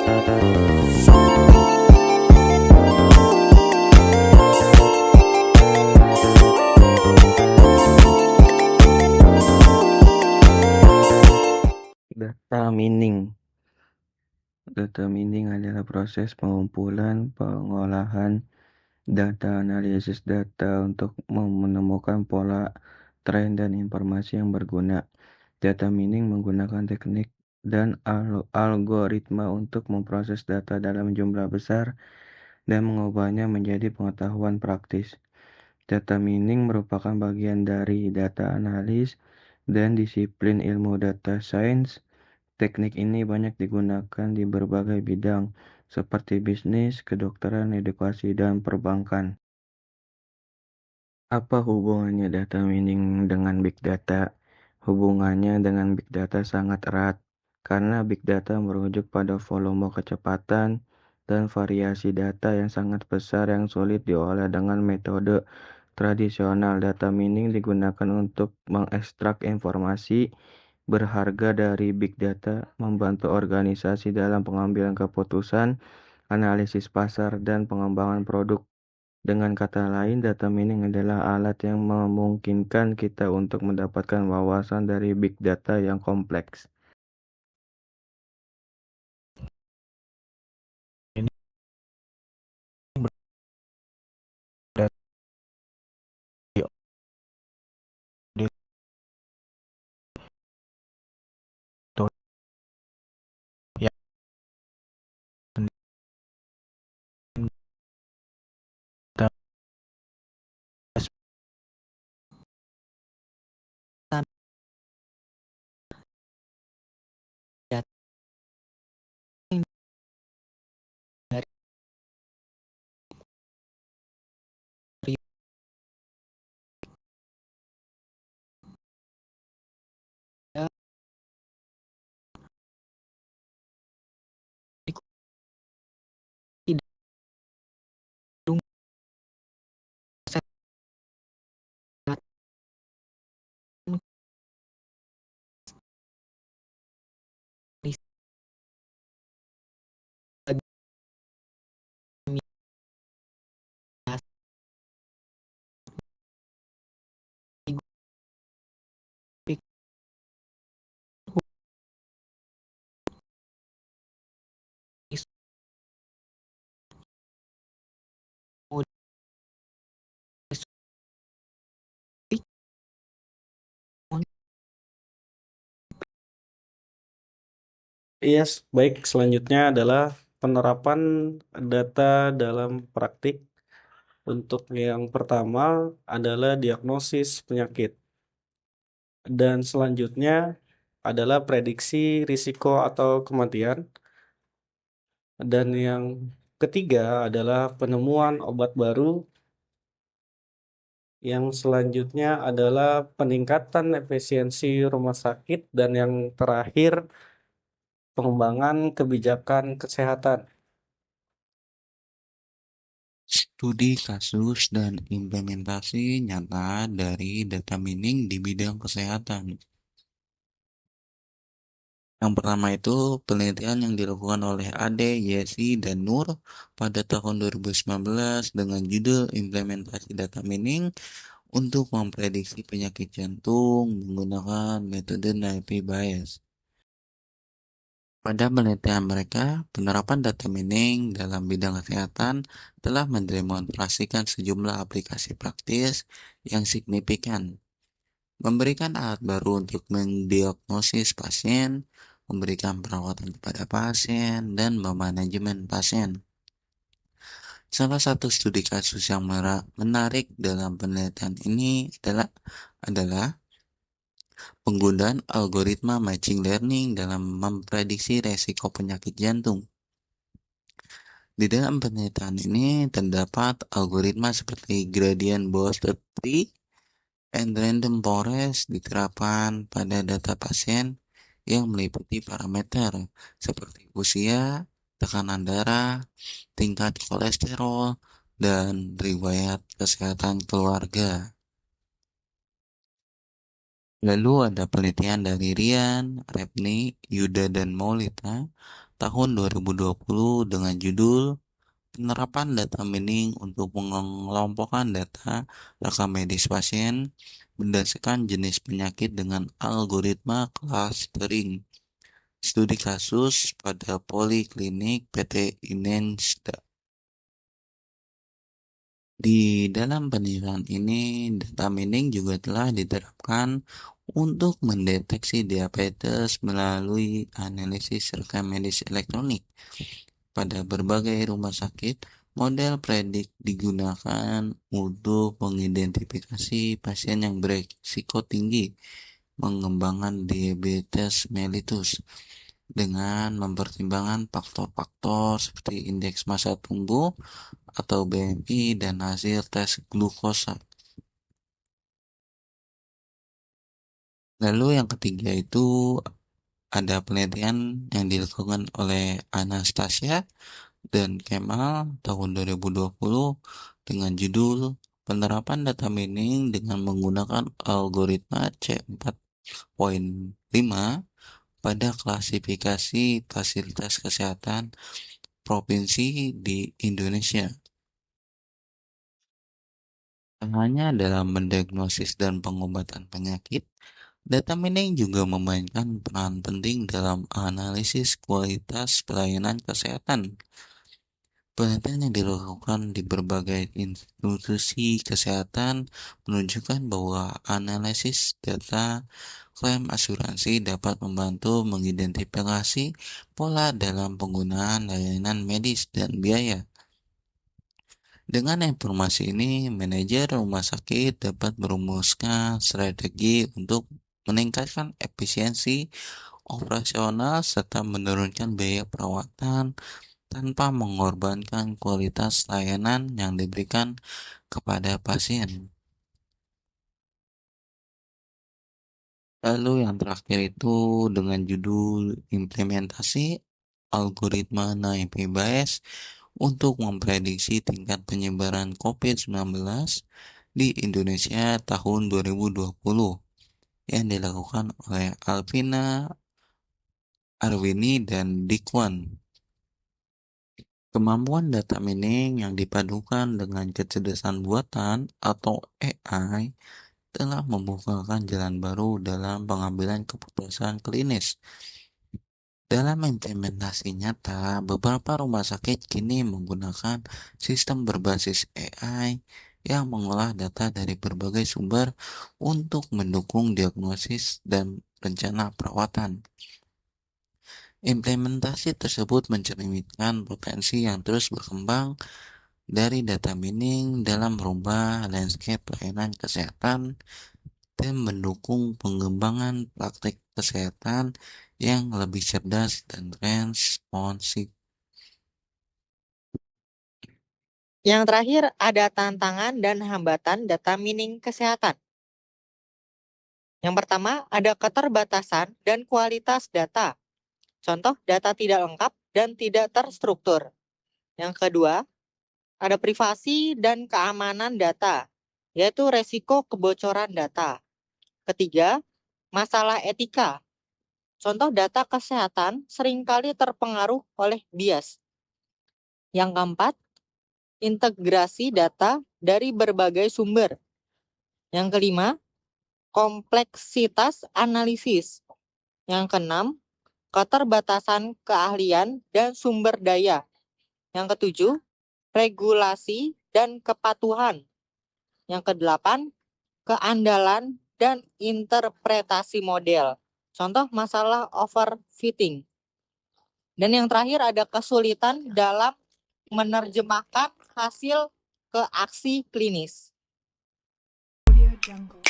Data mining. Data mining adalah proses pengumpulan, pengolahan, data analisis data untuk menemukan pola, tren, dan informasi yang berguna. Data mining menggunakan teknik dan algoritma untuk memproses data dalam jumlah besar dan mengubahnya menjadi pengetahuan praktis. Data mining merupakan bagian dari data analis dan disiplin ilmu data science. Teknik ini banyak digunakan di berbagai bidang, seperti bisnis, kedokteran, edukasi, dan perbankan. Apa hubungannya data mining dengan big data? Hubungannya dengan big data sangat erat, karena big data merujuk pada volume kecepatan dan variasi data yang sangat besar yang sulit diolah dengan metode tradisional. Data mining digunakan untuk mengekstrak informasi berharga dari big data, membantu organisasi dalam pengambilan keputusan, analisis pasar, dan pengembangan produk. Dengan kata lain, data mining adalah alat yang memungkinkan kita untuk mendapatkan wawasan dari big data yang kompleks. Ini berarti audit itu yang data data dari hidung Yes, baik. Selanjutnya adalah penerapan data dalam praktik. Untuk yang pertama adalah diagnosis penyakit. Dan selanjutnya adalah prediksi risiko atau kematian. Dan yang ketiga adalah penemuan obat baru. Yang selanjutnya adalah peningkatan efisiensi rumah sakit. Dan yang terakhir, pengembangan kebijakan kesehatan. Studi kasus dan implementasi nyata dari data mining di bidang kesehatan. Yang pertama itu penelitian yang dilakukan oleh Ade, Yesi, dan Nur pada tahun 2019 dengan judul Implementasi Data Mining untuk memprediksi penyakit jantung menggunakan metode Naive Bayes. Pada penelitian mereka, penerapan data mining dalam bidang kesehatan telah mendemonstrasikan sejumlah aplikasi praktis yang signifikan, memberikan alat baru untuk mendiagnosis pasien, memberikan perawatan kepada pasien, dan memanajemen pasien. Salah satu studi kasus yang menarik dalam penelitian ini adalah penggunaan algoritma machine learning dalam memprediksi resiko penyakit jantung. Di dalam penelitian ini terdapat algoritma seperti gradient boosted tree and random forest diterapkan pada data pasien yang meliputi parameter seperti usia, tekanan darah, tingkat kolesterol, dan riwayat kesehatan keluarga. Lalu ada penelitian dari Rian, Repni, Yuda, dan Maulita tahun 2020 dengan judul Penerapan Data Mining untuk Mengelompokkan Data Rekam Medis Pasien berdasarkan jenis penyakit dengan algoritma clustering. Studi kasus pada Poliklinik PT Inensda. Di dalam penelitian ini, data mining juga telah diterapkan untuk mendeteksi diabetes melalui analisis rekam medis elektronik. Pada berbagai rumah sakit, model predik digunakan untuk mengidentifikasi pasien yang berisiko tinggi mengembangkan diabetes mellitus dengan mempertimbangkan faktor-faktor seperti indeks massa tubuh atau BMI dan hasil tes glukosa. Lalu yang ketiga itu ada penelitian yang dilakukan oleh Anastasia dan Kemal tahun 2020 dengan judul Penerapan Data Mining dengan menggunakan algoritma C4.5 pada klasifikasi fasilitas kesehatan provinsi di Indonesia. Tak hanya dalam mendiagnosis dan pengobatan penyakit, data mining juga memainkan peran penting dalam analisis kualitas pelayanan kesehatan. Penelitian yang dilakukan di berbagai institusi kesehatan menunjukkan bahwa analisis data klaim asuransi dapat membantu mengidentifikasi pola dalam penggunaan layanan medis dan biaya. Dengan informasi ini, manajer rumah sakit dapat merumuskan strategi untuk meningkatkan efisiensi operasional serta menurunkan biaya perawatan tanpa mengorbankan kualitas layanan yang diberikan kepada pasien. Lalu yang terakhir itu dengan judul implementasi algoritma NIPE bias untuk memprediksi tingkat penyebaran COVID-19 di Indonesia tahun 2020 yang dilakukan oleh Alvina Arwini dan Dikwan. Kemampuan data mining yang dipadukan dengan kecerdasan buatan atau AI telah membukakan jalan baru dalam pengambilan keputusan klinis. Dalam implementasi nyata, beberapa rumah sakit kini menggunakan sistem berbasis AI yang mengolah data dari berbagai sumber untuk mendukung diagnosis dan rencana perawatan. Implementasi tersebut mencerminkan potensi yang terus berkembang dari data mining dalam merubah landscape pelayanan kesehatan dan mendukung pengembangan praktik kesehatan yang lebih cerdas dan responsif. Yang terakhir ada tantangan dan hambatan data mining kesehatan. Yang pertama ada keterbatasan dan kualitas data. Contoh data tidak lengkap dan tidak terstruktur. Yang kedua, ada privasi dan keamanan data, yaitu resiko kebocoran data. Ketiga, masalah etika. Contoh data kesehatan seringkali terpengaruh oleh bias. Yang keempat, integrasi data dari berbagai sumber. Yang kelima, kompleksitas analisis. Yang keenam, keterbatasan keahlian dan sumber daya. Yang ketujuh, regulasi dan kepatuhan. Yang kedelapan, keandalan dan interpretasi model. Contoh masalah overfitting. Dan yang terakhir ada kesulitan dalam menerjemahkan hasil ke aksi klinis. Audio Jungle.